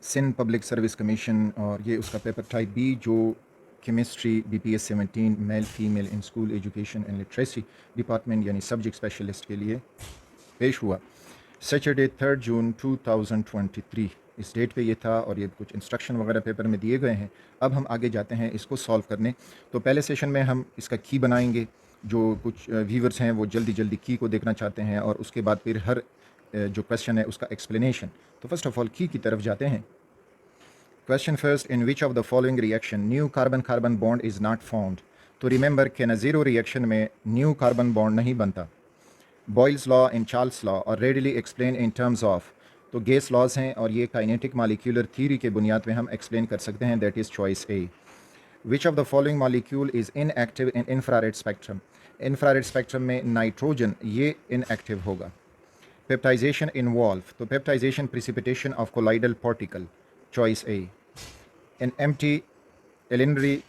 Sindh public service commission और ये उसका पेपर टाइप बी जो chemistry BPS 17 male female in school education and literacy department यानी subject specialist के लिए पेश हुआ सैटरडे 3 जून 2023। इस डेट पे ये था और ये कुछ इंस्ट्रक्शन वगैरह पेपर में दिए गए हैं। अब हम आगे जाते हैं इसको सॉल्व करने। तो पहले सेशन में हम इसका की बनाएंगे। जो कुछ व्यूवर्स हैं वो जल्दी जल्दी की को देखना चाहते हैं और उसके बाद फिर हर जो क्वेश्चन है उसका एक्सप्लेनेशन। तो फर्स्ट ऑफ ऑल की तरफ जाते हैं। Question first, in which of the following reaction new carbon-carbon bond is not formed? तो रिमेंबर कि ज़ीरो रिएक्शन में न्यू कार्बन बॉन्ड नहीं बनता। Boyle's law in Charles law और readily explain in terms of, तो गैस लॉज हैं और ये काइनेटिक मॉलिक्यूलर थ्योरी के बुनियाद में हम एक्सप्लेन कर सकते हैं। That is choice A. Which of the following molecule is inactive in infrared spectrum? Infrared spectrum में नाइट्रोजन ये इनएक्टिव होगा। पेप्टाइजेशन इन्वॉल्व, तो peptization precipitation of colloidal particle, choice A. An empty Elinry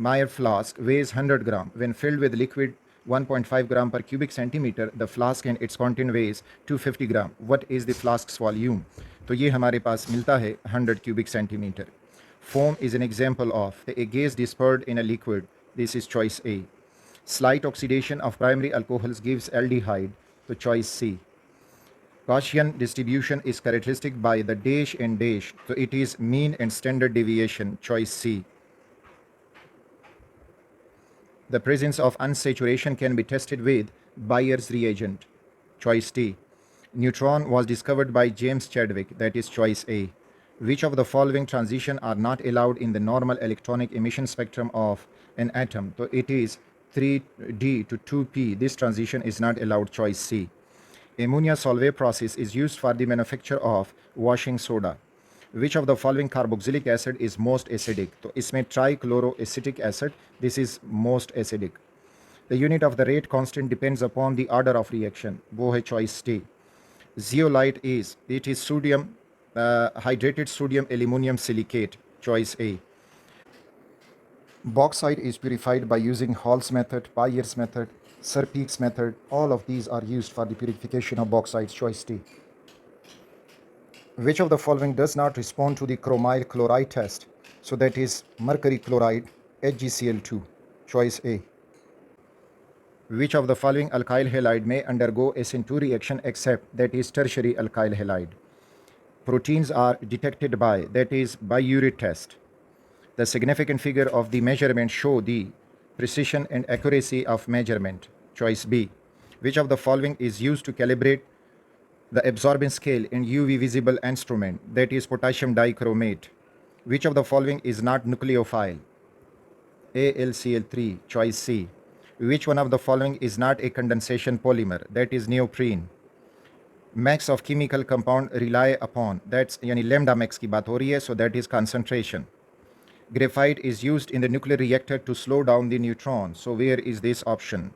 Meyer flask weighs 100 gram. When filled with liquid 1.5 gram per cubic centimeter, the flask and its content weighs 250 gram. What is the flask's volume? तो ये हमारे पास मिलता है 100 cubic centimeter. Foam is an example of a gas dispersed in a liquid. This is choice A. Slight oxidation of primary alcohols gives aldehyde. So choice C. Gaussian distribution is characteristic by the dash and dash, so it is mean and standard deviation, choice C. The presence of unsaturation can be tested with Bayer's reagent, choice D. Neutron was discovered by James Chadwick, that is choice A. Which of the following transitions are not allowed in the normal electronic emission spectrum of an atom? So it is 3D to 2P. This transition is not allowed, choice C. Ammonia solvay process is used for the manufacture of washing soda. Which of the following carboxylic acid is most acidic? तो इसमें trichloroacetic acid, this is most acidic. The unit of the rate constant depends upon the order of reaction, वो है choice D. Zeolite is, it is sodium, hydrated sodium aluminum silicate, choice A. Bauxite is purified by using Hall's method, Bayer's method, Serpiek's method. All of these are used for the purification of bauxite, choice D. Which of the following does not respond to the chromyl chloride test? So that is mercury chloride, HgCl2, choice A. Which of the following alkyl halide may undergo SN2 reaction except, that is tertiary alkyl halide? Proteins are detected by, that is biuret test. The significant figure of the measurement show the precision and accuracy of measurement, choice B. Which of the following is used to calibrate the absorbance scale in UV visible instrument, that is potassium dichromate? Which of the following is not nucleophile? AlCl3, choice C. Which one of the following is not a condensation polymer, that is neoprene? Max of chemical compound rely upon, that's यानी lambda max की बात हो रही है, so that is concentration. Graphite is used in the nuclear reactor to slow down the neutron. So where is this option?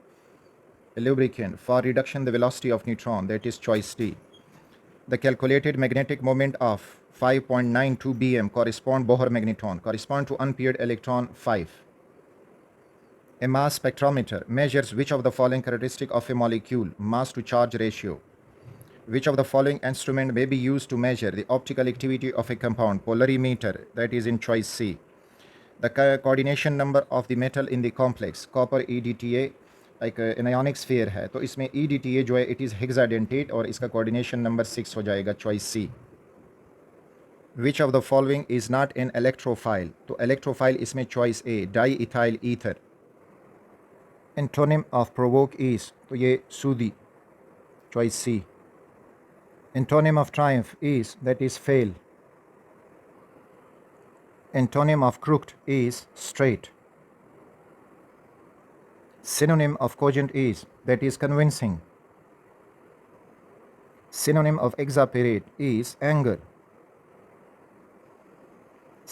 A lubricant for reduction the velocity of neutron, that is choice D. The calculated magnetic moment of 5.92 bm correspond Bohr magneton correspond to unpaired electron 5. A mass spectrometer measures which of the following characteristic of a molecule? Mass to charge ratio. Which of the following instrument may be used to measure the optical activity of a compound? Polarimeter, that is in choice C. The coordination number of the metal in the complex copper EDTA एक एनायॉनिक sphere है, तो इसमें EDTA जो है it is hexadentate और इसका coordination number 6 हो जाएगा, choice C. Which of the following is not an electrophile? तो इलेक्ट्रोफाइल इसमें choice A, diethyl ether. Antonym of provoke is, तो ये soothe, choice C. Antonym of triumph is, that is fail. Antonym of crooked is straight. Synonym of cogent is, that is convincing. Synonym of exasperate is anger.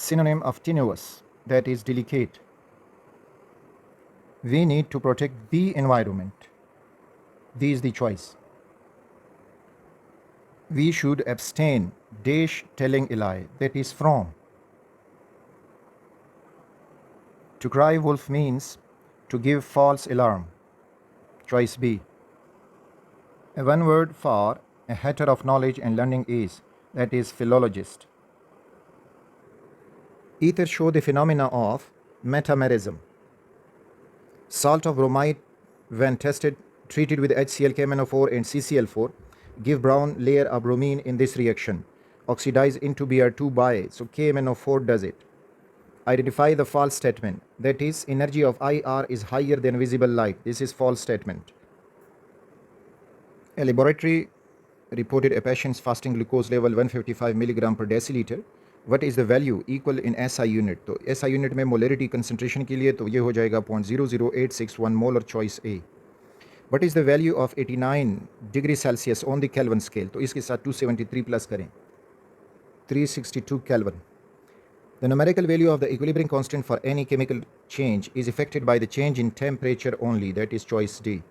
Synonym of tenuous, that is delicate. We need to protect the environment. This is the choice. We should abstain dash telling a lie, that is from. To cry wolf means to give false alarm, choice B. One word for a hater of knowledge and learning is, that is philologist. Ether show the phenomena of metamerism. Salt of bromide, when treated with HCl, KMnO4 and CCl4, give brown layer of bromine in this reaction. Oxidize into Br2 by, so KMnO4 does it. Identify the false statement, that is, energy of IR is higher than visible light. This is false statement. A laboratory reported a patient's fasting glucose level 155 milligram per deciliter. What is the value equal in SI unit? तो SI unit में molarity concentration के लिए तो ये हो जाएगा 0.00861 मोल और choice A. What is the value of 89 degree Celsius on the Kelvin scale? तो इसके साथ 273 प्लस करें 362 Kelvin. The numerical value of the equilibrium constant for any chemical change is affected by the change in temperature only, that is choice D.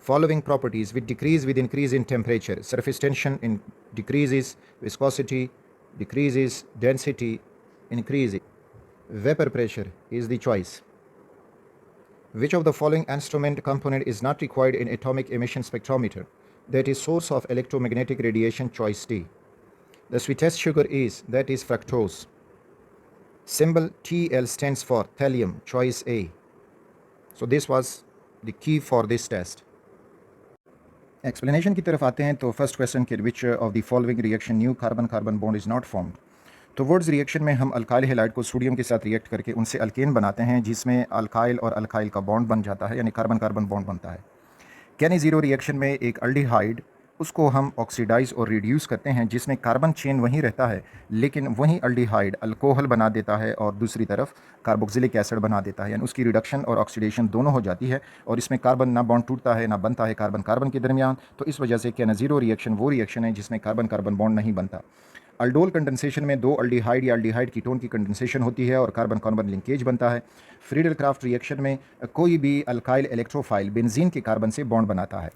Following properties which decrease with increase in temperature: surface tension decreases, viscosity decreases, density increases, vapor pressure is the choice. Which of the following instrument component is not required in atomic emission spectrometer? That is source of electromagnetic radiation, choice D. The sweetest sugar is, that is fructose. Symbol TL stands for thallium, choice A. So this was the key for this test. Explanation की तरफ आते हैं तो first question के विच of the following reaction new carbon carbon bond is not formed. तो words reaction में हम alkyl halide को सोडियम के साथ रिएक्ट करके उनसे अल्केन बनाते हैं जिसमें अल्काइल और अल्काइल का बॉन्ड बन जाता है, यानी कार्बन कार्बन बॉन्ड बनता है. KN0 रिएक्शन में एक अल्डिहाइड उसको हम ऑक्सीडाइज और रिड्यूस करते हैं जिसमें कार्बन चेन वहीं रहता है लेकिन वहीं अल्डिहाइड अल्कोहल बना देता है और दूसरी तरफ कार्बोक्सिलिक एसिड बना देता है, यानी उसकी रिडक्शन और ऑक्सीडेशन दोनों हो जाती है और इसमें कार्बन ना बॉन्ड टूटता है ना बनता है कार्बन कार्बन के दरमियान. तो इस वजह से KN0 रिएक्शन वो रिएक्शन है जिसमें कार्बन कार्बन बॉन्ड नहीं बनता. अल्डोल कंडेंसेशन में दो अल्डिहाइड या अल्डिहाइड कीटोन की कंडेंसेशन होती है और कार्बन कार्बन लिंकेज बनता है. फ्रीडल क्राफ्ट रिएक्शन में कोई भी अल्काइल इलेक्ट्रोफाइल बेंजीन के कार्बन से बॉन्ड बनाता है.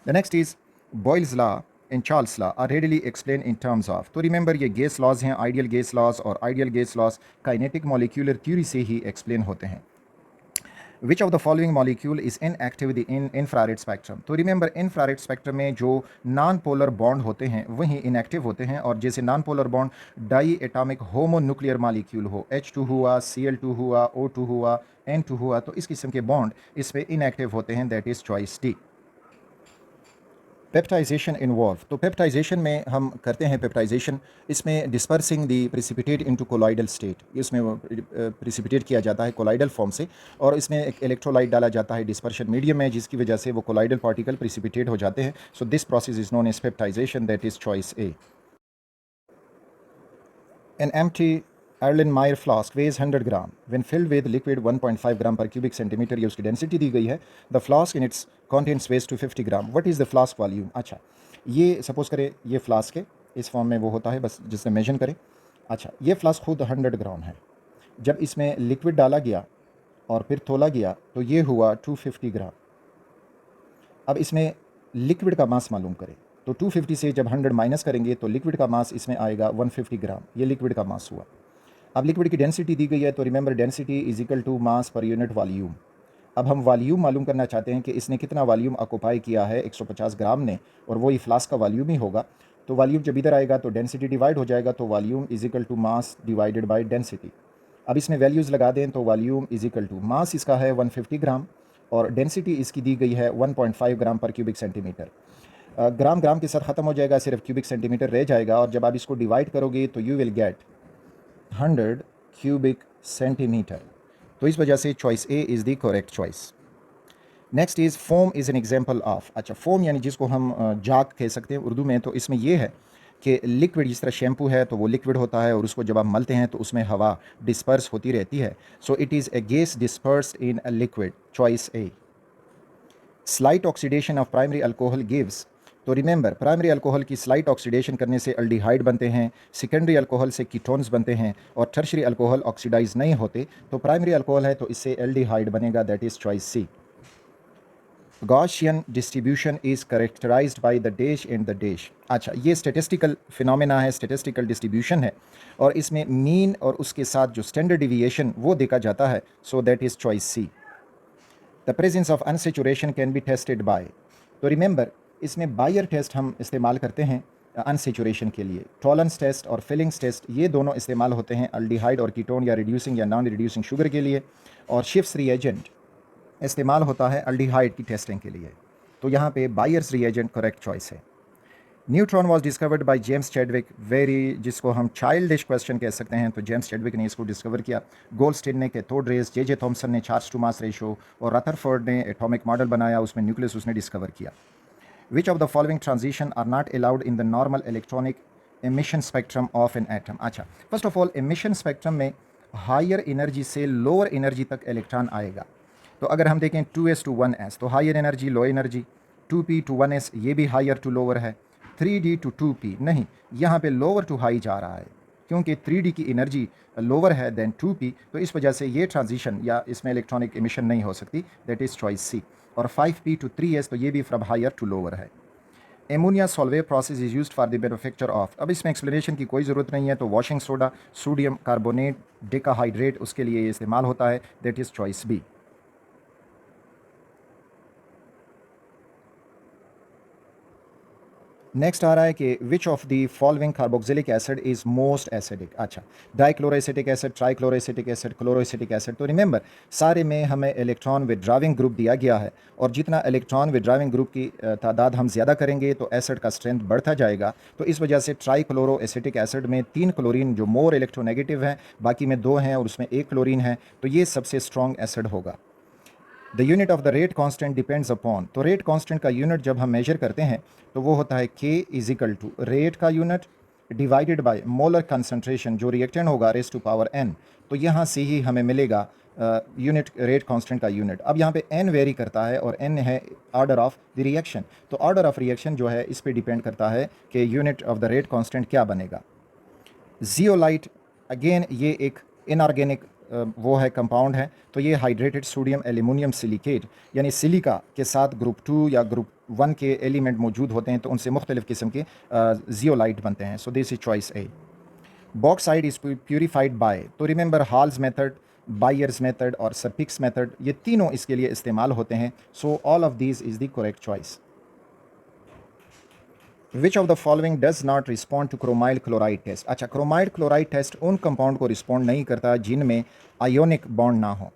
The next is Boyle's law and Charles' law are readily explained in terms of. तो रिमेंबर ये गैस लॉज हैं, आइडियल गैस लॉज, और ideal gas laws kinetic molecular theory से ही एक्सप्लेन होते हैं. Which of the following molecule is inactive in infrared spectrum? तो remember infrared spectrum में जो नॉन पोलर बॉन्ड होते हैं वही इनएक्टिव होते हैं, और जैसे non polar bond diatomic homonuclear molecule हो, H2 हुआ, Cl2 हुआ, O2 हुआ, N2 हुआ, तो इस किस्म के बॉन्ड इस पर इनएक्टिव होते हैं, that is choice D. Peptization involve. तो पेप्टाइजेशन में हम करते हैं पेप्टाइजेशन, इसमें डिस्पर्सिंग दी प्रिसिपिटेट इनटू कोलाइडल स्टेट, इसमें प्रिसिपिटेट किया जाता है कोलाइडल फॉर्म से और इसमें एक इलेक्ट्रोलाइट डाला जाता है डिस्पर्शन मीडियम में जिसकी वजह से वो कोलाइडल पार्टिकल प्रिसिपिटेट हो जाते हैं. So this process is known as peptization, that is choice A. An empty Erlenmeyer flask weighs 100 gram. When filled with liquid 1.5 gram per cubic centimeter, ये उसकी डेंसिटी दी गई है. The flask in its contents weighs 250 gram. What is the flask volume? अच्छा, ये suppose करें ये flask है, इस फॉर्म में वो होता है बस जिससे मेजर करें. अच्छा, ये फ्लास्क खुद 100 ग्राम है. जब इसमें लिक्विड डाला गया और फिर तोला गया तो ये हुआ 250 ग्राम. अब इसमें लिक्विड का मास मालूम करें तो 250 से जब 100 माइनस करेंगे तो लिक्विड का मास इसमें आएगा 150 ग्राम. ये लिक्विड का मास हुआ. अब लिक्विड की डेंसिटी दी गई है तो remember density is equal to mass per unit volume. अब हम वॉल्यूम मालूम करना चाहते हैं कि इसने कितना वॉल्यूम ऑक्यूपाई किया है 150 ग्राम ने, और वही फ्लास्क का वॉल्यूम ही होगा. तो वॉल्यूम जब इधर आएगा तो डेंसिटी डिवाइड हो जाएगा, तो volume is equal to mass divided by density. अब इसमें वैल्यूज़ लगा दें तो volume is equal to mass इसका है 150 ग्राम और डेंसिटी इसकी दी गई है 1.5 ग्राम पर क्यूबिक सेंटीमीटर. ग्राम ग्राम के साथ ख़त्म हो जाएगा, सिर्फ क्यूबिक सेंटीमीटर रह जाएगा, और जब आप इसको डिवाइड करोगे तो you will get 100 cubic centimetre. तो इस वजह से choice A is the correct choice. Next is foam is an example of. अच्छा, फोम यानी जिसको हम जाग कह सकते हैं उर्दू में, तो इसमें यह है कि लिक्विड जिस तरह शैम्पू है तो वो लिक्विड होता है और उसको जब आप मलते हैं तो उसमें हवा डिस्पर्स होती रहती है. सो it is A gas dispersed in a liquid, choice A. Slight oxidation of primary alcohol gives. तो रिमेंबर प्राइमरी अल्कोहल की स्लाइट ऑक्सीडेशन करने से अल्डिहाइड बनते हैं, सेकेंडरी अल्कोहल से कीटोन्स बनते हैं, और टर्शरी अल्कोहल ऑक्सीडाइज नहीं होते. तो प्राइमरी अल्कोहल है तो इससे एल्डिहाइड बनेगा, that is choice C. Gaussian distribution is characterized by the dash and the dash. अच्छा, ये स्टेटिस्टिकल फिनोमेना है, स्टेटिस्टिकल डिस्ट्रीब्यूशन है, और इसमें मीन और उसके साथ जो स्टैंडर्ड डिविएशन वो देखा जाता है. So that is choice C. The presence of unsaturation can be tested by. तो रिमेंबर इसमें बायर टेस्ट हम इस्तेमाल करते हैं अनसेचुरेशन के लिए। टॉलरेंस टेस्ट और फिलिंग्स टेस्ट ये दोनों इस्तेमाल होते हैं अल्डिहाइड और कीटोन या रिड्यूसिंग या नॉन रिड्यूसिंग शुगर के लिए। और शिफ्स रिएजेंट इस्तेमाल होता है अल्डिहाइड की टेस्टिंग के लिए। तो यहाँ पे बायर्स रिएजेंट करेक्ट चॉइस है। Neutron was discovered by James Chadwick, very जिसको हम चाइल्डिश क्वेश्चन कह सकते हैं, तो जेम्स चैडविक ने इसको डिस्कवर किया। गोल्डस्टीन ने कैथोड रेस, जे थॉमसन ने चार्ल्स टू मास रेशो और रदरफोर्ड ने एटॉमिक मॉडल बनाया, उसमें न्यूक्लियस उसने डिस्कवर किया। Which of the following transition are not allowed in the normal electronic emission spectrum of an atom. अच्छा, first of all emission spectrum में higher energy से lower energy तक electron आएगा। तो अगर हम देखें 2s to 1s तो higher energy low energy, 2p to 1s ये भी हायर टू लोअर है, 3d to 2p नहीं, यहाँ पे लोअर टू हाई जा रहा है क्योंकि 3d की एनर्जी लोअर है देन 2p, तो इस वजह से ये ट्रांजिशन या इसमें इलेक्ट्रॉनिक एमिशन नहीं हो सकती, दैट इज़ चॉइस सी। और 5p to 3s तो ये भी फ्रॉम हायर टू लोअर है। Ammonia Solvay process is used for the manufacture of, अब इसमें एक्सप्लेनेशन की कोई ज़रूरत नहीं है, तो washing soda, sodium carbonate, decahydrate उसके लिए ये इस्तेमाल होता है, that is choice B. Next आ रहा है कि which of the following carboxylic acid is most acidic. अच्छा, dichloroacetic acid, trichloroacetic acid, chloroacetic acid. तो रिमेंबर सारे में हमें इलेक्ट्रॉन विड्राविंग ग्रुप दिया गया है और जितना इलेक्ट्रॉन विड्राविंग ग्रुप की तादाद हम ज़्यादा करेंगे तो एसिड का स्ट्रेंथ बढ़ता जाएगा। तो इस वजह से ट्राइक्लोरोएसिटिक एसिड में 3 क्लोरीन जो मोर इलेक्ट्रोनेगेटिव हैं, बाकी में 2 हैं और उसमें 1 क्लोरीन है, तो ये सबसे स्ट्रॉन्ग एसिड होगा। The unit of the rate constant depends upon, तो रेट कांस्टेंट का यूनिट जब हम मेजर करते हैं तो वो होता है K is equal to rate का unit divided by molar concentration जो रिएक्टेंट होगा रेस टू पावर n। तो यहाँ से ही हमें मिलेगा यूनिट रेट कांस्टेंट का यूनिट। अब यहाँ पे n वेरी करता है और n है ऑर्डर ऑफ द रिएक्शन, तो ऑर्डर ऑफ रिएक्शन जो है इस पे डिपेंड करता है कि unit of the rate constant क्या बनेगा। जियोलाइट अगेन ये एक इनऑर्गेनिक वो है कंपाउंड है, तो ये हाइड्रेटेड सोडियम एल्यूमिनियम सिलिकेट यानी सिलिका के साथ ग्रुप 2 या ग्रुप 1 के एलिमेंट मौजूद होते हैं, तो उनसे मुख्तलिफ किस्म के जियोलाइट बनते हैं। So this is choice A. Bauxite is purified by, तो remember Hall's method, Bayer's method और सर्पिक्स मेथड ये तीनों इसके लिए इस्तेमाल होते हैं। So all of these is the correct choice. Which of the following does not respond to chromyl chloride test. अच्छा, क्रोमाइड क्लोराइड टेस्ट उन कंपाउंड को रिस्पॉन्ड नहीं करता जिनमें आयोनिक बॉन्ड ना हो।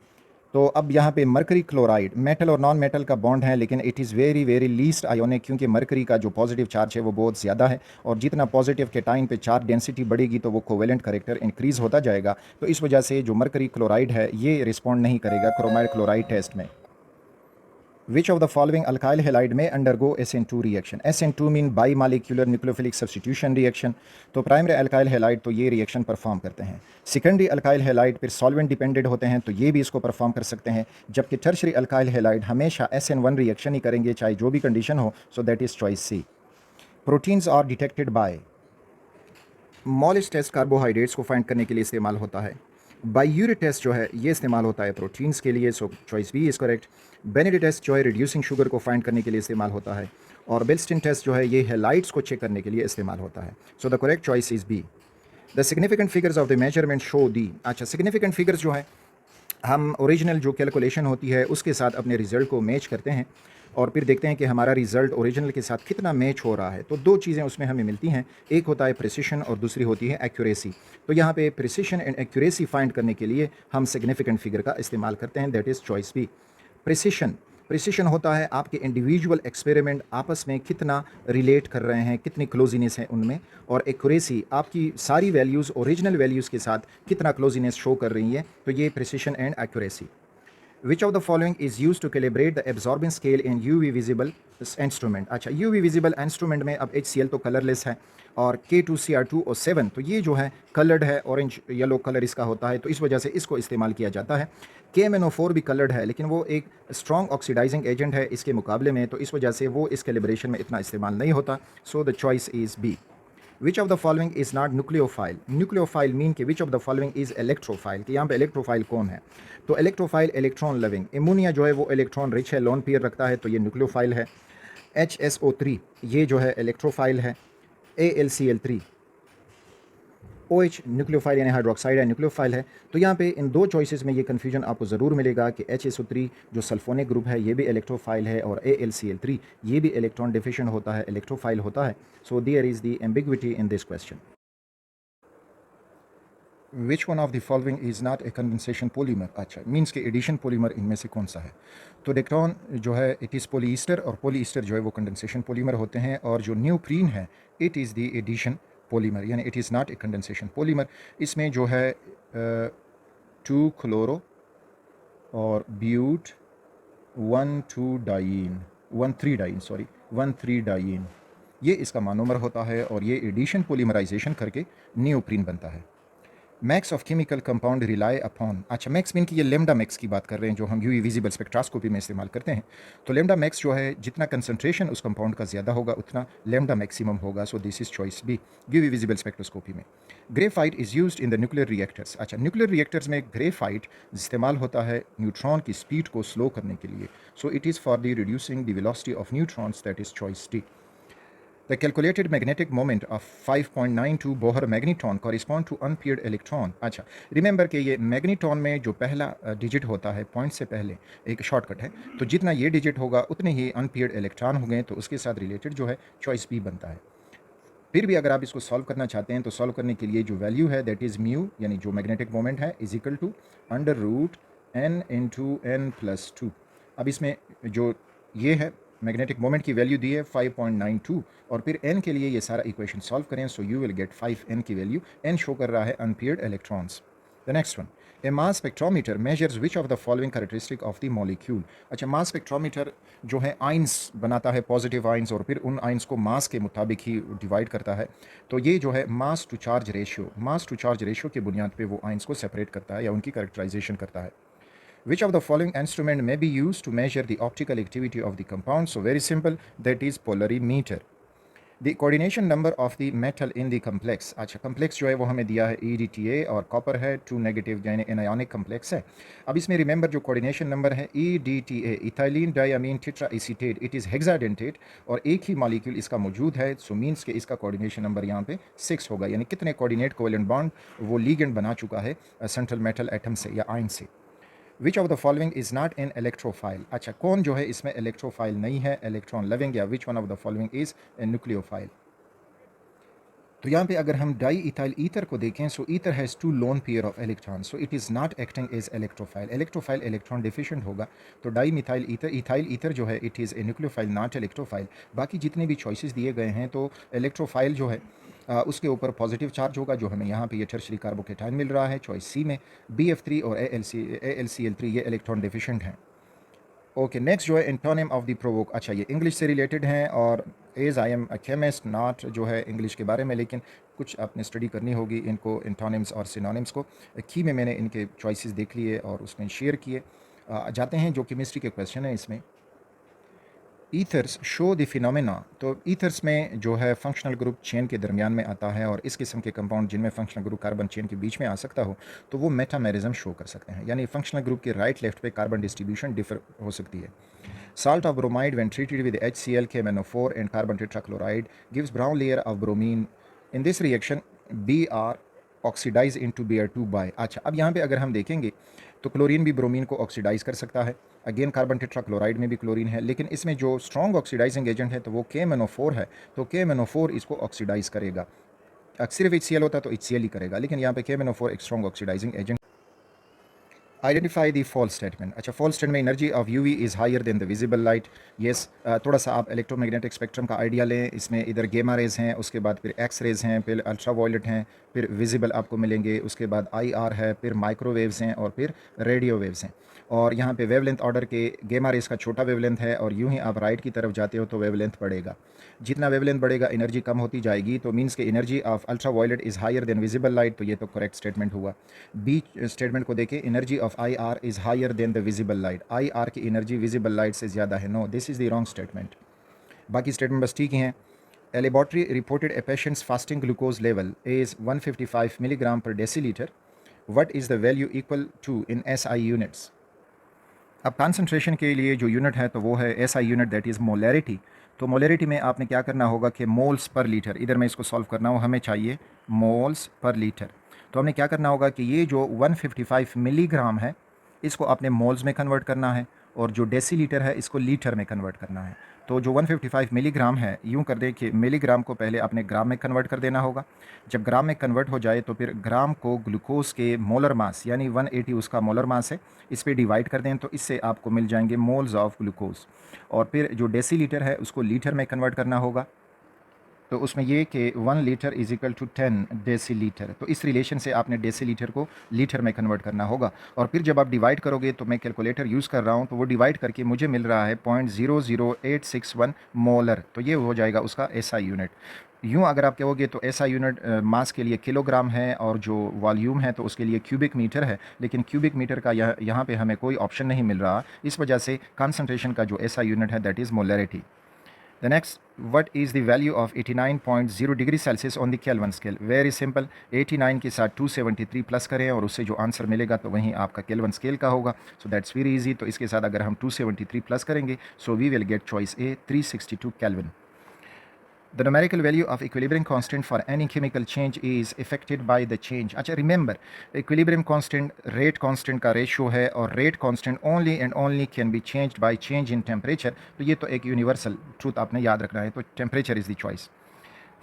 तो अब यहाँ पे मरकरी क्लोराइड मेटल और नॉन मेटल का बॉन्ड है, लेकिन it is very very least ionic क्योंकि मरकरी का जो पॉजिटिव चार्ज है वो बहुत ज़्यादा है और जितना पॉजिटिव के टाइम पे चार्ज डेंसिटी बढ़ेगी तो वो कोवेलेंट करेक्टर इंक्रीज़ होता जाएगा। तो इस वजह से जो मरकरी क्लोराइड है ये रिस्पॉन्ड नहीं करेगा क्रोमाइड क्लोराइड टेस्ट में। Which of the following alkyl halide may undergo SN2 reaction? SN2 mean by molecular nucleophilic substitution reaction. तो प्राइमरी अल्काइल हैलाइड तो ये रिएक्शन परफॉर्म करते हैं। सेकेंडरी अल्काइल हैलाइड फिर सॉल्वेंट डिपेंडेंट होते हैं, तो ये भी इसको परफॉर्म कर सकते हैं, जबकि टर्शरी अल्काइल हैलाइड हमेशा SN1 रिएक्शन ही करेंगे चाहे जो भी कंडीशन हो। So that is choice C. Proteins are detected by, Molisch test carbohydrates को फाइंड करने के लिए इस्तेमाल होता है। बायूरी टेस्ट जो है ये इस्तेमाल होता है प्रोटीन्स के लिए, so choice B is correct. Benedict test जो है रिड्यूसिंग शुगर को फाइंड करने के लिए इस्तेमाल होता है और बेल्स्टिन टेस्ट जो है ये हैलाइड्स को चेक करने के लिए इस्तेमाल होता है। So the correct choice is B. The significant figures of the measurement show the. अच्छा, सिग्निफिकेंट फिगर्स जो है हम ओरिजिनल जो कैलकुलेशन होती है उसके साथ अपने रिज़ल्ट को मैच करते हैं और फिर देखते हैं कि हमारा रिज़ल्ट ओरिजिनल के साथ कितना मैच हो रहा है। तो 2 चीज़ें उसमें हमें मिलती हैं, एक होता है प्रिसिशन और दूसरी होती है एक्यूरेसी। तो यहाँ पे प्रिसिशन एंड एक्यूरेसी फाइंड करने के लिए हम सिग्निफिकेंट फिगर का इस्तेमाल करते हैं, that is choice B. Precision होता है आपके इंडिविजुअल एक्सपेरिमेंट आपस में कितना रिलेट कर रहे हैं, कितनी क्लोजिनेस है उनमें, और एक्यूरेसी आपकी सारी वैल्यूज़ ओरिजिनल वैल्यूज़ के साथ कितना क्लोजिनेस शो कर रही है। तो ये precision and accuracy. Which of the following is used to calibrate the absorbance scale in UV visible instrument? अच्छा, UV visible instrument में अब HCl तो कलरलेस है और K2Cr2O7 तो ये जो है कलर्ड है, ऑरेंज येलो कलर इसका होता है, तो इस वजह से इसको इस्तेमाल किया जाता है। KMnO4 भी कलर्ड है लेकिन वो एक स्ट्रॉन्ग ऑक्सीडाइजिंग एजेंट है इसके मुकाबले में, तो इस वजह से वो इस कैलिब्रेशन में इतना इस्तेमाल नहीं होता। So the choice is B. Which of the following is not nucleophile. Nucleophile mean कि which of the following is electrophile, कि यहाँ पे इलेक्ट्रोफाइल कौन है। तो इलेक्ट्रोफाइल इलेक्ट्रॉन लविंग, एमोनिया जो है वो इलेक्ट्रॉन रिच है, लोन पेयर रखता है, तो ये न्यूक्लियोफाइल है। HSO3 ये जो है इलेक्ट्रोफाइल है। AlCl3 OH न्यूक्लियोफाइल यानी हाइड्रोक्साइड है, न्यूक्लियोफाइल है। तो यहाँ पे इन दो चॉइसेस में ये कन्फ्यूजन आपको ज़रूर मिलेगा कि HSO3 जो सल्फोनिक ग्रुप है ये भी इलेक्ट्रोफाइल है और AlCl3 ये भी इलेक्ट्रॉन डिफिशिएंट होता है, इलेक्ट्रोफाइल होता है। So there is the ambiguity in this question. Which one of the following is not a condensation polymer? अच्छा, मीन्स के एडिशन पॉलीमर इनमें से कौन सा है? तो डेक्ट्रॉन जो है इट इज़ पॉलीईस्टर, और पॉलीईस्टर जो है वो कंडेंसेशन पॉलीमर होते हैं, और जो न्यूप्रीन है it is the addition polymer, यानी it is not a condensation polymer. इसमें जो है 2 क्लोरो और buta 1,2 diene 1,3 diene sorry 1,3 diene, ये इसका मोनोमर होता है, और ये एडिशन पॉलीमराइजेशन करके न्यूप्रीन बनता है। Max of chemical compound rely upon, अच्छा मैक्स मीन की ये लेमडा मैक्स की बात कर रहे हैं जो हम यूवी विजिबल स्पेक्ट्रोस्कोपी में इस्तेमाल करते हैं। तो लेमडा मैक्स जो है जितना कंसंट्रेशन उस कंपाउंड का ज़्यादा होगा उतना लेमडा मैक्सिमम होगा। So this is choice B, UV visible spectroscopy में। Graphite is used in the nuclear reactors. अच्छा, न्यूक्लियर रिएक्टर्स में ग्रेफाइट इस्तेमाल होता है न्यूट्रॉन की स्पीड को स्लो करने के लिए। सो it is for the reducing the velocity of neutrons, that is choice D. The calculated magnetic moment of 5.92 Bohr magneton correspond to unpaired electron। अच्छा, रिमेंबर कि ये मैग्नेटॉन में जो पहला डिजिट होता है पॉइंट से पहले एक शॉर्टकट है, तो जितना ये डिजिट होगा उतने ही अनपेयर्ड इलेक्ट्रॉन होंगे, तो उसके साथ रिलेटेड जो है चॉइस बी बनता है। फिर भी अगर आप इसको सॉल्व करना चाहते हैं तो सॉल्व करने के लिए जो वैल्यू है दैट इज़ म्यू, यानी जो मैग्नेटिक मोमेंट है, is equal to under root n into n plus 2। अब इसमें जो ये है मैग्नेटिक मोमेंट की वैल्यू दी है 5.92, और फिर n के लिए ये सारा इक्वेशन सॉल्व करें, so you will get 5n की वैल्यू। n शो कर रहा है unpaired electrons. The next one, A mass spectrometer measures which of the following characteristic of the molecule. अच्छा, मास स्पेक्ट्रोमीटर जो है आइंस बनाता है, पॉजिटिव आइंस, और फिर उन आइंस को मास के मुताबिक ही डिवाइड करता है। तो ये जो है मास टू चार्ज रेशियो की बुनियाद पे वो आइंस को सेपरेट करता है या उनकी कैरेक्टराइजेशन करता है। Which of the following instrument may be used to measure the optical activity of the compound? So very simple, that is polarimeter. The coordination number of the metal in the complex, अच्छा complex जो है वो हमें दिया है EDTA, और copper है 2 negative यानी एनायॉनिक complex है। अब इसमें रिमेंबर जो कोऑर्डिनेशन नंबर है EDTA, ethylene diamine tetraacetate, it is hexadentate, और एक ही मॉलिक्यूल इसका मौजूद है, सो मीन्स के इसका कोऑर्डिनेशन नंबर यहाँ पे 6 होगा, यानी कितने कोऑर्डिनेट कोवेलेंट बॉन्ड वो लीगेंड बना चुका है सेंट्रल मेटल एटम से या आयन से। विच of the following is not in electrophile, अच्छा कौन जो है इसमें इलेक्ट्रोफाइल नहीं है, इलेक्ट्रॉन लविंग, या विच one of the following is a nucleophile. तो यहाँ पे अगर हम डाई इथाइल ईथर को देखें, सो ether has 2 lone pair of electron, so it is not acting as electrophile. Electrophile electron deficient होगा, तो dimethyl ether, ethyl ether जो है it is a nucleophile not electrophile. बाकी जितने भी चॉइसेस दिए गए हैं, तो इलेक्ट्रोफाइल जो है उसके ऊपर पॉजिटिव चार्ज होगा, जो हमें यहाँ पे ये टर्शरी कार्बोकेटाइन मिल रहा है चॉइस सी में। BF3 और AlCl3 ये इलेक्ट्रॉन डिफिशिएंट हैं। ओके, नेक्स्ट जो है एंटोनिम ऑफ द प्रोवोक। अच्छा, ये इंग्लिश से रिलेटेड हैं, और as I am a chemist not जो है इंग्लिश के बारे में, लेकिन कुछ आपने स्टडी करनी होगी इनको एंटोनिम्स और सिनोनिम्स को। की में मैंने इनके चॉइसेस देख लिए और उसमें शेयर किए। जाते हैं जो केमिस्ट्री के क्वेश्चन है इसमें। ईथर्स शो द फिनोमेना, तो ईथर्स में जो है फंक्शनल ग्रुप चेन के दरमियान में आता है, और इस किस्म के कंपाउंड जिनमें फंक्शनल ग्रुप कार्बन चेन के बीच में आ सकता हो तो वो मेटामेरिज्म शो कर सकते हैं, यानी फंक्शनल ग्रुप के राइट लेफ्ट पे कार्बन डिस्ट्रीब्यूशन डिफर हो सकती है। Salt of bromide when treated with HCl, KMnO4 and carbon tetrachloride gives brown layer of bromine. In this reaction, Br oxidize into Br2 by। अच्छा, अब यहाँ पे अगर हम देखेंगे तो क्लोरीन भी ब्रोमीन को ऑक्सीडाइज कर सकता है। अगेन कार्बन टेट्राक्लोराइड में भी क्लोरीन है, लेकिन इसमें जो स्ट्रॉन्ग ऑक्सीडाइजिंग एजेंट है तो वो KMnO4 है, तो KMnO4 इसको ऑक्सीडाइज करेगा। सिर्फ HCl होता तो HCl ही करेगा, लेकिन यहाँ पे KMnO4 एक strong oxidizing agent. Identify the false statement. अच्छा, false statement, energy of UV is higher than the visible light. Yes, थोड़ा सा आप इलेक्ट्रोमैग्नेटिक स्पेक्ट्रम का आइडिया लें। इसमें इधर गेमा रेज हैं, उसके बाद फिर एक्स रेज हैं, फिर अल्ट्रा वायलेट हैं, फिर विजिबल आपको मिलेंगे, उसके बाद IR है, फिर माइक्रोवेव्स हैं, और फिर रेडियो वेव्स हैं। और यहाँ पे वेवलेंथ ऑर्डर के गेमा रेज का छोटा वेवलेंथ है, और यूँ ही आप राइट की तरफ जाते हो तो वेवलेंथ बढ़ेगा। जितना वेवलेंथ बढ़ेगा एनर्जी कम होती जाएगी, तो मीन्स के energy of ultraviolet is higher than visible light, तो ये तो करेक्ट स्टेटमेंट हुआ। बी स्टेटमेंट को देखें, energy of IR is higher than the visible light, IR की एनर्जी विजिबल लाइट से ज़्यादा है। No, this is the wrong statement. बाकी स्टेटमेंट बस ठीक ही हैं। A laboratory reported a patient's fasting glucose level is 155 milligram per deciliter. What is the value equal to in SI units? अब concentration के लिए जो यूनिट है तो वो है SI unit, that is molarity. तो मोलरिटी में आपने क्या करना होगा कि मोल्स पर लीटर, इधर मैं इसको सॉल्व करना हूँ, हमें चाहिए मोल्स पर लीटर। तो हमने क्या करना होगा कि ये जो 155 मिलीग्राम है इसको आपने मोल्स में कन्वर्ट करना है, और जो डेसीलीटर है इसको लीटर में कन्वर्ट करना है। तो जो 155 मिलीग्राम है, यूँ कर दें कि मिलीग्राम को पहले आपने ग्राम में कन्वर्ट कर देना होगा। जब ग्राम में कन्वर्ट हो जाए तो फिर ग्राम को ग्लूकोज के मोलर मास यानी 180 उसका मोलर मास है, इस पे डिवाइड कर दें तो इससे आपको मिल जाएंगे मोल्स ऑफ ग्लूकोज। और फिर जो डेसीलीटर है उसको लीटर में कन्वर्ट करना होगा, तो उसमें ये कि 1 litre is equal to 10 decilitre. तो इस रिलेशन से आपने डेसीलीटर को लीटर में कन्वर्ट करना होगा। और फिर जब आप डिवाइड करोगे, तो मैं कैलकुलेटर यूज़ कर रहा हूँ, तो वो डिवाइड करके मुझे मिल रहा है 0.00861 मोलर। तो ये हो जाएगा उसका एसआई यूनिट। यूँ अगर आप कहोगे तो एसआई यूनिट मास के लिए किलोग्राम है, और जो वॉल्यूम है तो उसके लिए क्यूबिक मीटर है, लेकिन क्यूबिक मीटर का यहाँ पे हमें कोई ऑप्शन नहीं मिल रहा। इस वजह से कंसंट्रेशन का जो एसआई यूनिट है that is molarity. The next, what is the value of 89.0 degree Celsius on the kelvin scale? Very simple, 89 के साथ 273 प्लस करें और उससे जो आंसर मिलेगा तो वहीं आपका केल्विन स्केल का होगा। So that's very easy. तो इसके साथ अगर हम 273 प्लस करेंगे, so we will get choice A 362 kelvin. The numerical value of equilibrium constant for any chemical change is affected by the change. अच्छा, remember, equilibrium constant rate constant का ratio है, और rate constant only and only can be changed by change in temperature. तो ये तो एक universal truth आपने याद रखना है, तो temperature is the choice.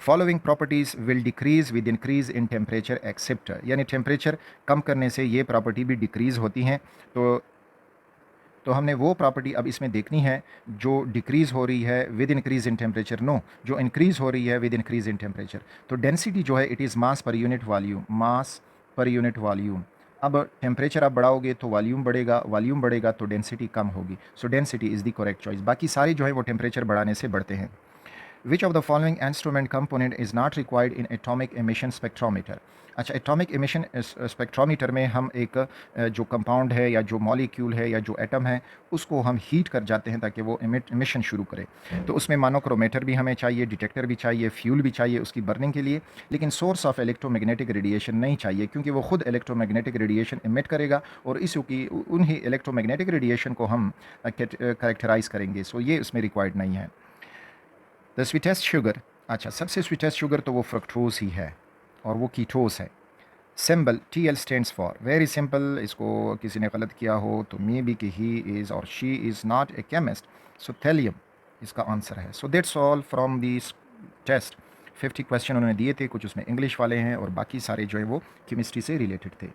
Following properties will decrease with increase in temperature except, यानी temperature कम करने से ये property भी decrease होती हैं। तो हमने वो प्रॉपर्टी अब इसमें देखनी है जो डिक्रीज़ हो रही है with increase in temperature, no, जो इंक्रीज़ हो रही है विद इंक्रीज़ इन टेम्परेचर। तो डेंसिटी जो है it is mass per unit volume, mass per unit volume. अब टेम्परेचर आप बढ़ाओगे तो वॉल्यूम बढ़ेगा तो डेंसिटी कम होगी। सो density is the correct choice. बाकी सारे जो है वो टेम्परेचर बढ़ाने से बढ़ते हैं। Which of the following instrument component is not required in atomic emission spectrometer? अच्छा, एटॉमिक एमिशन स्पेक्ट्रोमीटर में हम एक जो कंपाउंड है या जो मॉलिक्यूल है या जो एटम है उसको हम हीट कर जाते हैं ताकि वो एमिशन शुरू करे। तो उसमें मोनोक्रोमेटर भी हमें चाहिए, डिटेक्टर भी चाहिए, फ्यूल भी चाहिए उसकी बर्निंग के लिए, लेकिन सोर्स ऑफ इलेक्ट्रोमैग्नेटिक रेडिएशन नहीं चाहिए, क्योंकि वो खुद इलेक्ट्रोमैग्नेटिक रेडिएशन इमिट करेगा और उन्हीं इलेक्ट्रोमैग्नेटिक रेडिएशन को हम करेक्टराइज करेंगे। सो ये उसमें रिक्वायर्ड नहीं है। द स्वीटेस्ट शुगर, अच्छा सबसे स्वीटेस्ट शुगर तो वो फ्रक्टोज ही है और वो कीटोस है। Symbol TL stands for, very simple, इसको किसी ने गलत किया हो तो मे बी कि ही इज़ और she is not a chemist, so thallium इसका आंसर है। So that's all from this test. 50 question उन्होंने दिए थे, कुछ उसमें इंग्लिश वाले हैं और बाकी सारे जो है वो केमिस्ट्री से रिलेटेड थे।